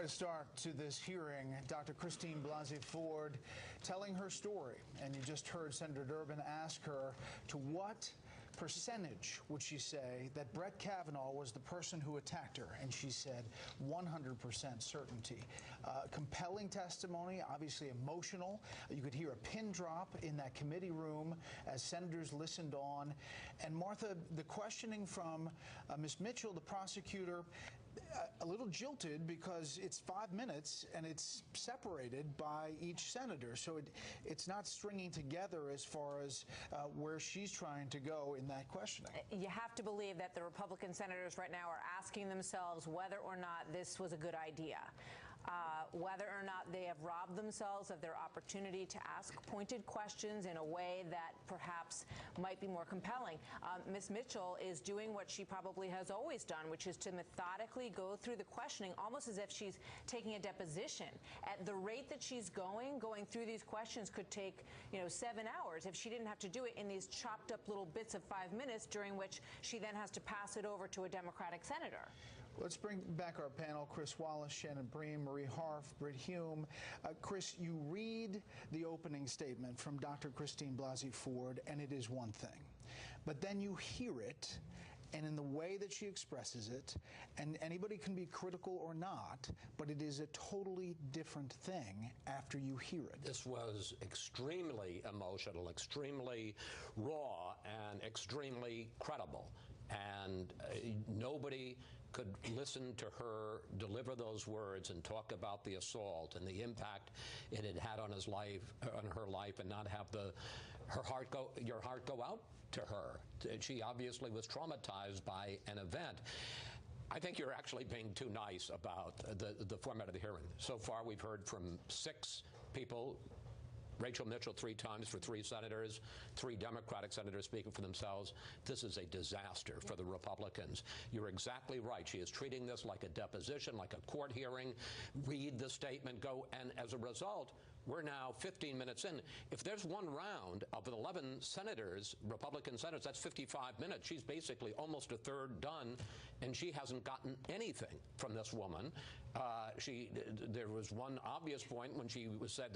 Quite a start to this hearing. Dr. Christine Blasey Ford telling her story. And you just heard Senator Durbin ask her to what percentage would she say that Brett Kavanaugh was the person who attacked her? And she said 100% certainty. Compelling testimony, obviously emotional. You could hear a pin drop in that committee room as senators listened on. And Martha, the questioning from Ms. Mitchell, the prosecutor, a little jilted because it's 5 minutes and it's separated by each senator. So it's not stringing together as far as where she's trying to go in that questioning. You have to believe that the Republican senators right now are asking themselves whether or not this was a good idea, whether or not they have robbed themselves of their opportunity to ask pointed questions in a way that perhaps might be more compelling. Ms. Mitchell is doing what she probably has always done, which is to methodically go through the questioning almost as if she's taking a deposition. At the rate that she's going through these questions could take, 7 hours if she didn't have to do it in these chopped up little bits of 5 minutes, during which she then has to pass it over to a Democratic senator. Let's bring back our panel. Chris Wallace, Shannon Bream, Marie Harf, Britt Hume. Chris, you read the opening statement from Dr. Christine Blasey Ford, and it is one thing. But then you hear it, and in the way that she expresses it, and anybody can be critical or not, but it is a totally different thing after you hear it. This was extremely emotional, extremely raw, and extremely credible. And nobody could listen to her deliver those words and talk about the assault and the impact it had had on his life, on her life, and not have your heart go out to her. She obviously was traumatized by an event. I think you're actually being too nice about the format of the hearing. So far, we've heard from 6 people. Rachel Mitchell 3 times for 3 senators, 3 Democratic senators speaking for themselves. This is a disaster for the Republicans. You're exactly right. She is treating this like a deposition, like a court hearing. Read the statement, go, and as a result, we're now 15 minutes in. If there's one round of 11 senators, Republican senators, that's 55 minutes. She's basically almost a third done, and she hasn't gotten anything from this woman. There was one obvious point when she said,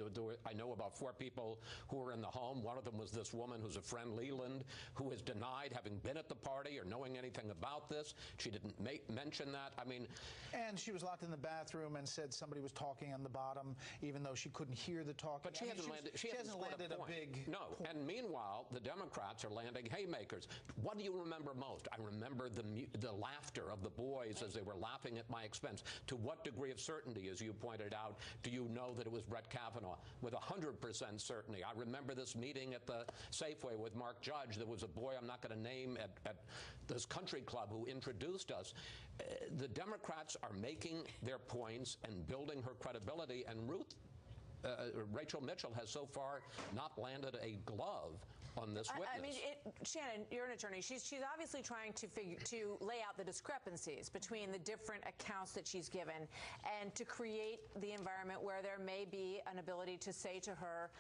I know about 4 people who were in the home. One of them was this woman who's a friend, Leland, who has denied having been at the party or knowing anything about this. She didn't mention that. I mean, and she was locked in the bathroom and said somebody was talking on the bottom, even though she couldn't hear the talking. But she hasn't landed a big point. And meanwhile, the Democrats are landing haymakers. What do you remember most? I remember the laughter of the boys as they were laughing at my expense. To what degree of certainty, as you pointed out, do you know that it was Brett Kavanaugh? With 100% certainty. I remember this meeting at the Safeway with Mark Judge. There was a boy I'm not going to name at this country club who introduced us. The Democrats are making their points and building her credibility, and Rachel Mitchell has so far not landed a glove on this witness. I mean, Shannon, you're an attorney. She's obviously trying to lay out the discrepancies between the different accounts that she's given, and to create the environment where there may be an ability to say to her,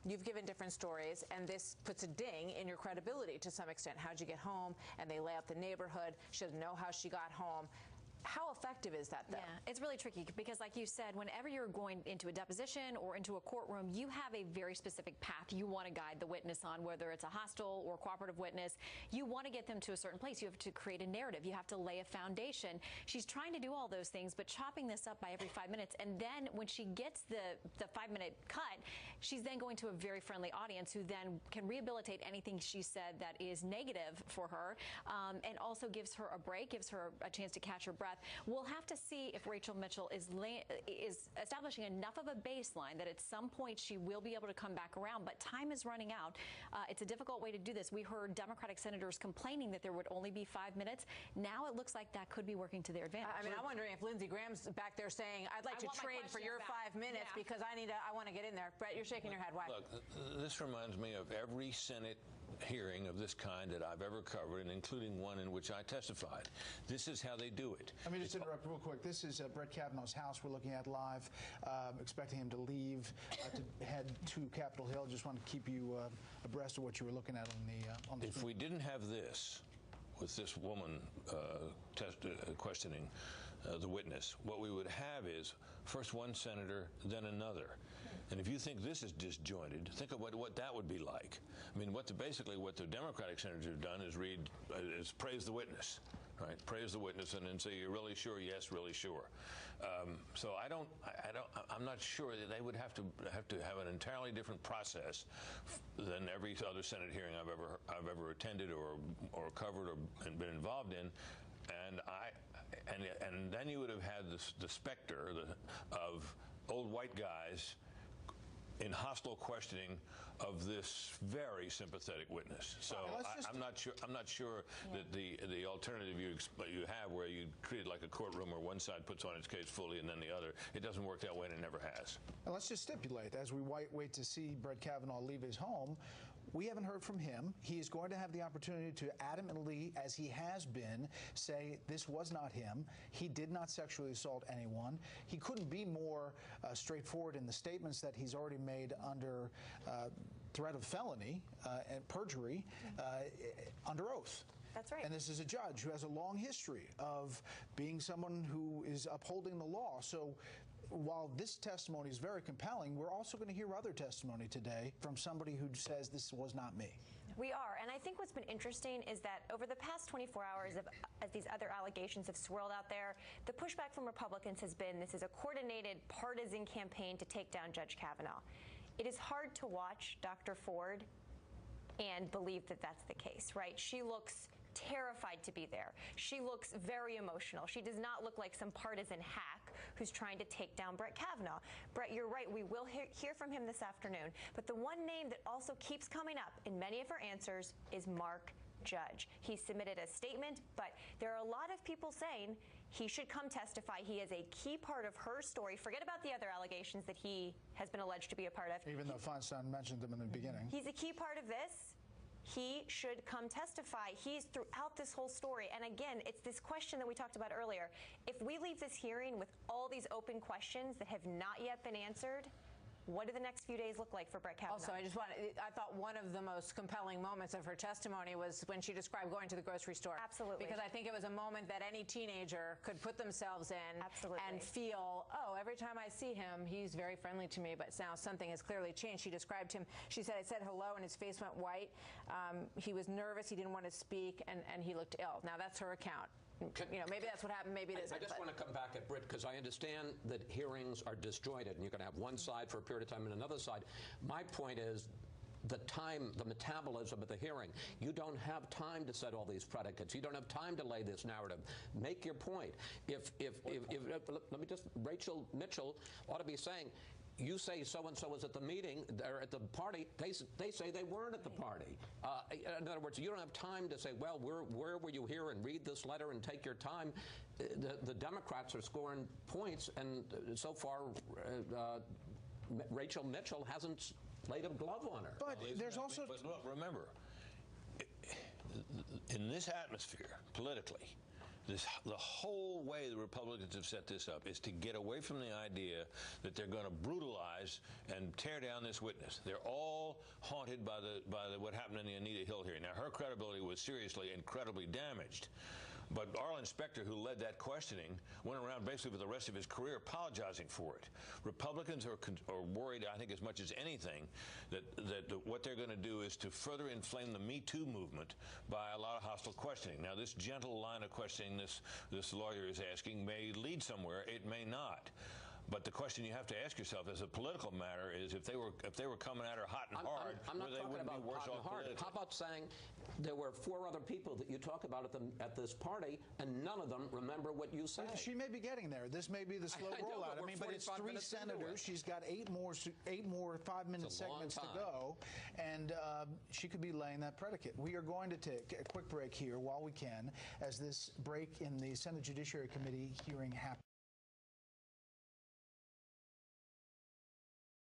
you've given different stories, and this puts a ding in your credibility to some extent. How'd you get home? And they lay out the neighborhood. She doesn't know how she got home. How effective is that, though? Yeah, it's really tricky because, like you said, whenever you're going into a deposition or into a courtroom, you have a very specific path you want to guide the witness on, whether it's a hostile or cooperative witness. You want to get them to a certain place. You have to create a narrative. You have to lay a foundation. She's trying to do all those things, but chopping this up by every 5 minutes. And then when she gets the 5-minute cut, she's then going to a very friendly audience who then can rehabilitate anything she said that is negative for her, and also gives her a break, gives her a chance to catch her breath. We'll have to see if Rachel Mitchell is establishing enough of a baseline that at some point she will be able to come back around, but time is running out. It's a difficult way to do this. We heard Democratic senators complaining that there would only be 5 minutes. Now it looks like that could be working to their advantage. I mean, I'm wondering if Lindsey Graham's back there saying, I'd like to trade for your 5 minutes because I want to get in there. Brett, you're shaking your head. Why? Look, this reminds me of every Senate hearing of this kind that I've ever covered, and including one in which I testified. This is how they do it. Let me just interrupt real quick. This is Brett Kavanaugh's house we're looking at live, expecting him to leave to head to Capitol Hill. Just want to keep you abreast of what you were looking at on the If we didn't have this, with this woman questioning the witness. What we would have is first one senator, then another. And if you think this is disjointed, think of what that would be like. I mean, basically what the Democratic senators have done is praise the witness, right? Praise the witness and then say, "You're really sure?" "Yes, really sure." So I'm not sure that they would have to have an entirely different process than every other Senate hearing I've ever attended or covered or been involved in, and then you would have had the specter of old white guys in hostile questioning of this very sympathetic witness. So I'm not sure that the alternative you have, where you treat it like a courtroom where one side puts on its case fully and then the other, it doesn't work that way, and it never has. And let's just stipulate, as we wait to see Brett Kavanaugh leave his home, we haven't heard from him. He is going to have the opportunity to adamantly, as he has been, say this was not him. He did not sexually assault anyone. He couldn't be more straightforward in the statements that he's already made under threat of felony and perjury under oath. That's right. And this is a judge who has a long history of being someone who is upholding the law. So while this testimony is very compelling, we're also going to hear other testimony today from somebody who says this was not me. We are, and I think what's been interesting is that over the past 24 hours, as these other allegations have swirled out there, the pushback from Republicans has been this is a coordinated partisan campaign to take down Judge Kavanaugh. It is hard to watch Dr. Ford and believe that that's the case, right? She looks terrified to be there. She looks very emotional. She does not look like some partisan hack who's trying to take down Brett Kavanaugh. Brett, you're right. We will hear from him this afternoon. But the one name that also keeps coming up in many of her answers is Mark Judge. He submitted a statement, but there are a lot of people saying he should come testify. He is a key part of her story. Forget about the other allegations that he has been alleged to be a part of. Even though Feinstein mentioned them in the beginning. He's a key part of this. He should come testify. He's throughout this whole story. And again, it's this question that we talked about earlier. If we leave this hearing with all these open questions that have not yet been answered, what do the next few days look like for Brett Kavanaugh? Also, I thought one of the most compelling moments of her testimony was when she described going to the grocery store. Absolutely. Because I think it was a moment that any teenager could put themselves in. Absolutely. And feel, oh, every time I see him, he's very friendly to me, but now something has clearly changed. She described him, she said, I said hello, and his face went white. He was nervous, he didn't want to speak, and he looked ill. Now, that's her account. You know, maybe that's what happened, maybe it isn't. I just want to come back at Britt, because I understand that hearings are disjointed, and you're going to have one side for a period of time and another side. My point is the time, the metabolism of the hearing. You don't have time to set all these predicates. You don't have time to lay this narrative. Make your point. Let me just, Rachel Mitchell ought to be saying, you say so-and-so was at the meeting, or at the party, they say they weren't at the party. In other words, you don't have time to say, well, where were you here, and read this letter and take your time. The Democrats are scoring points, and so far, Rachel Mitchell hasn't laid a glove on her. But there's also... But look, remember, in this atmosphere, politically, the whole way the Republicans have set this up is to get away from the idea that they're going to brutalize and tear down this witness. They're all haunted by what happened in the Anita Hill hearing. Now, her credibility was seriously, incredibly damaged. But Arlen Specter, who led that questioning, went around basically for the rest of his career apologizing for it. Republicans are worried, I think, as much as anything, that what they're going to do is to further inflame the Me Too movement by a lot of hostile questioning. Now, this gentle line of questioning this lawyer is asking may lead somewhere. It may not. But the question you have to ask yourself as a political matter is, if they were coming at her hot and hard, I'm not talking about hot and hard. How about saying there were 4 other people that you talk about at this party, and none of them remember what you said? She may be getting there. This may be the slow rollout. But it's 3 senators. She's got 8 more 5-minute segments to go, and she could be laying that predicate. We are going to take a quick break here while we can, as this break in the Senate Judiciary Committee hearing happens.